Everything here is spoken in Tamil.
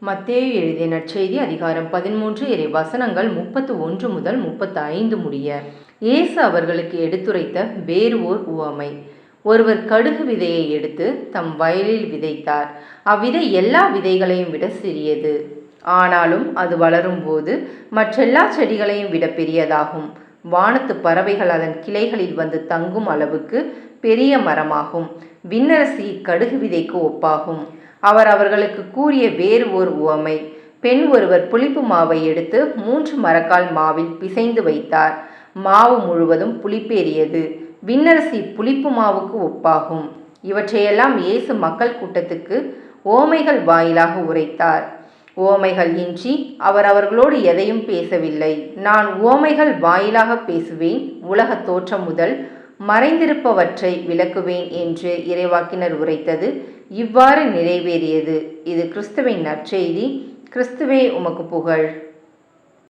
மத்தேயு எழுதிய நற்செய்தி அதிகாரம் 13 இறை வசனங்கள் 31 முதல் 35 முடிய. இயேசு அவர்களுக்கு எடுத்துரைத்த வேறு ஓர் உவமை. ஒருவர் கடுகு விதையை எடுத்து தம் வயலில் விதைத்தார். அவ்விதை எல்லா விதைகளையும் விட சிறியது. ஆனாலும் அது வளரும்போது மற்றெல்லா செடிகளையும் விட பெரியதாகும். வானத்து பறவைகள் அதன் கிளைகளில் வந்து தங்கும் அளவுக்கு பெரிய மரமாகும். விண்ணரசி கடுகு விதைக்கு ஒப்பாகும். அவர் அவர்களுக்கு கூறிய வேறு ஓர் உவமை. பெண் ஒருவர் புளிப்பு மாவை எடுத்து 3 மரக்கால் மாவில் பிசைந்து வைத்தார். மாவு முழுவதும் புளிப்பேறியது. விண்ணரசி புளிப்பு மாவுக்கு ஒப்பாகும். இவற்றையெல்லாம் இயேசு மக்கள் கூட்டத்துக்கு ஓமைகள் வாயிலாக உரைத்தார். ஓமைகள் இன்றி அவர் அவர்களோடு எதையும் பேசவில்லை. நான் ஓமைகள் வாயிலாக பேசுவேன், உலக தோற்றம் முதல் மறைந்திருப்பவற்றை விளக்குவேன் என்று இறைவாக்கினர் உரைத்தது இவ்வாறு நிறைவேறியது. இது கிறிஸ்துவின் நற்செய்தி. கிறிஸ்துவே உமக்கு புகழ்.